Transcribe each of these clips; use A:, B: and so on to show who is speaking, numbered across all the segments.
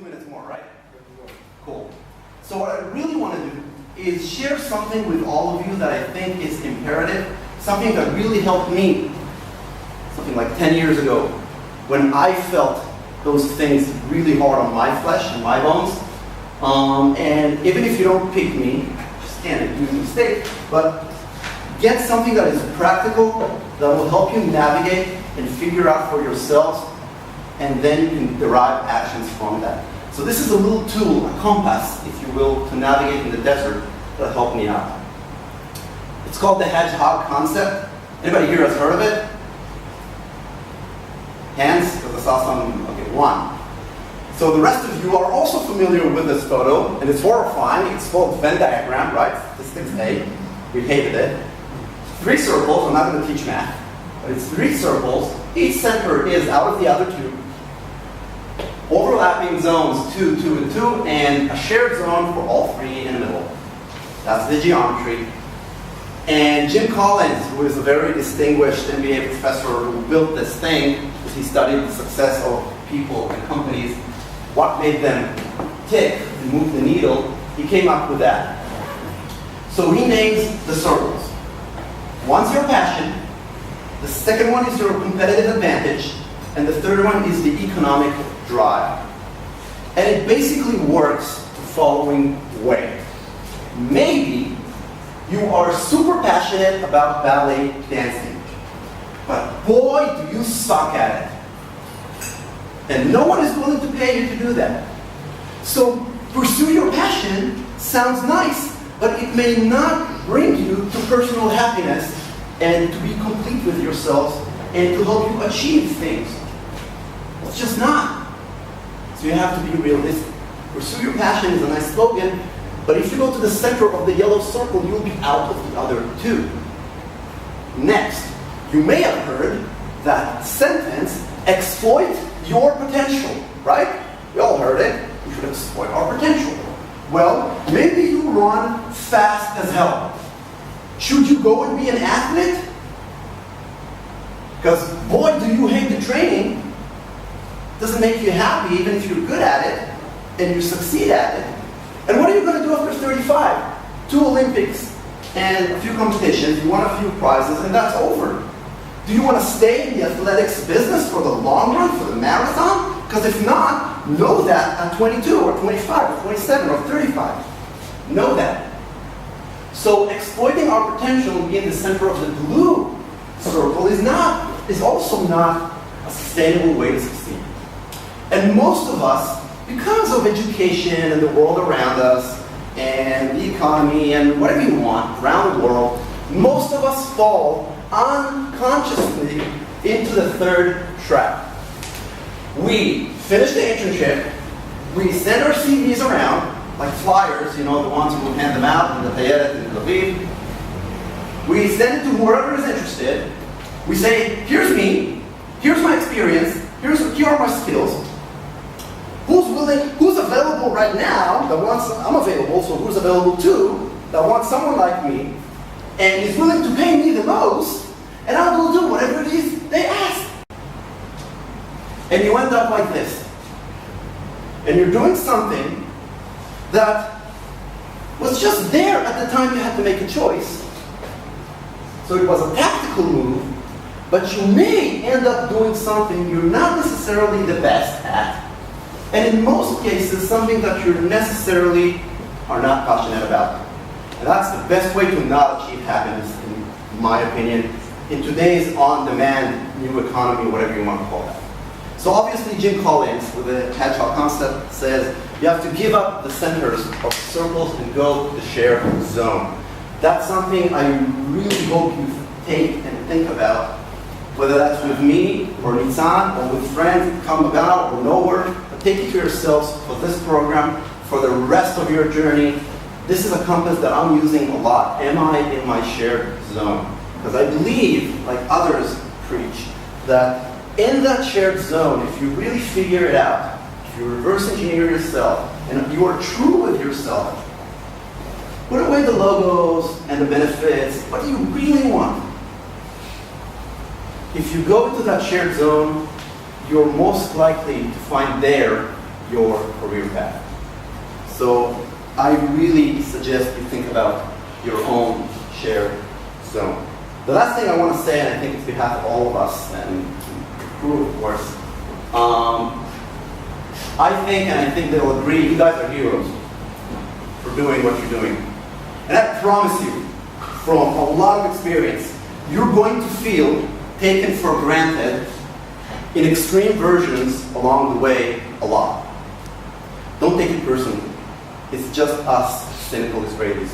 A: minutes more, right? Cool. So what I really want to do is share something with all of you that I think is imperative, something that really helped me, something like 10 years ago, when I felt those things really hard on my flesh and my bones. And even if you don't pick me, just can't do a mistake, but get something that is practical, that will help you navigate and figure out for yourselves, and then you can derive actions from that. So this is a little tool, a compass, if you will, to navigate in the desert that helped me out. It's called the Hedgehog concept. Anybody here has heard of it? Hands? Because I saw some, okay, one. So the rest of you are also familiar with this photo, and it's horrifying. It's called Venn diagram, right? Statistics A. We hated it. 3 circles, I'm not going to teach math, but it's 3 circles. Each center is out of the other 2. Overlapping zones 2, 2, and 2, and a shared zone for all 3 in the middle. That's the geometry. And Jim Collins, who is a very distinguished MBA professor who built this thing, because he studied the success of people and companies, what made them tick and move the needle, he came up with that. So he names the circles. One's your passion, the second one is your competitive advantage, and the third one is the economic drive. And it basically works the following way. Maybe you are super passionate about ballet dancing, but boy, do you suck at it. And no one is willing to pay you to do that. So pursue your passion sounds nice, but it may not bring you to personal happiness and to be complete with yourselves and to help you achieve things. It's just not. So you have to be realistic. Pursue your passion is a nice slogan, but if you go to the center of the yellow circle, you'll be out of the other 2. Next, you may have heard that sentence, exploit your potential, right? We all heard it. We should exploit our potential. Well, maybe you run fast as hell. Should you go and be an athlete? Because boy, do you hate the training. It doesn't make you happy even if you're good at it and you succeed at it. And what are you going to do after 35? 2 Olympics and a few competitions, you won a few prizes, and that's over. Do you want to stay in the athletics business for the long run, for the marathon? Because if not, know that at 22 or 25 or 27 or 35. Know that. So exploiting our potential and being the center of the blue circle is also not a sustainable way to succeed. And most of us, because of education and the world around us and the economy and whatever you want around the world, most of us fall unconsciously into the 3rd trap. We finish the internship, we send our CVs around, like flyers, you know, the ones who hand them out in the Tayeret in Tel Aviv. We send it to whoever is interested. We say, here's me, here's my experience, here are my skills. Who's willing, who's available right now that wants, I'm available, so who's available too, that wants someone like me, and is willing to pay me the most, and I will do whatever it is they ask. And you end up like this. And you're doing something that was just there at the time you had to make a choice. So it was a tactical move, but you may end up doing something you're not necessarily the best at. And in most cases, something that you necessarily are not passionate about. And that's the best way to not achieve happiness, in my opinion, in today's on-demand new economy, whatever you want to call that. So obviously Jim Collins, with the Hedgehog concept, says you have to give up the centers of circles and go to the shared zone. That's something I really hope you take and think about, whether that's with me or Nitzan or with friends, come about or nowhere. Take it to yourselves for this program, for the rest of your journey. This is a compass that I'm using a lot. Am I in my shared zone? Because I believe, like others preach, that in that shared zone, if you really figure it out, if you reverse engineer yourself, and you are true with yourself, put away the logos and the benefits. What do you really want? If you go into that shared zone, you're most likely to find there your career path. So I really suggest you think about your own shared zone. The last thing I want to say, and I think it's on behalf of all of us and the crew, of course, I think they'll agree, you guys are heroes for doing what you're doing. And I promise you, from a lot of experience, you're going to feel taken for granted in extreme versions along the way a lot. Don't take it personally. It's just us cynical Israelis.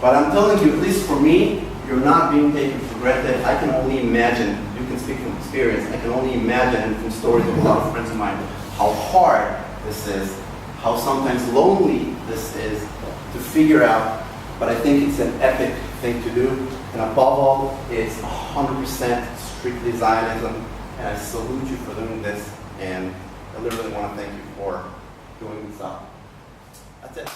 A: But I'm telling you, at least for me, you're not being taken for granted. I can only imagine, you can speak from experience, I can only imagine from stories of a lot of friends of mine, how hard this is, how sometimes lonely this is to figure out, but I think it's an epic thing to do. And above all, it's 100% strictly Zionism, and I salute you for doing this, and I literally want to thank you for doing this up. That's it.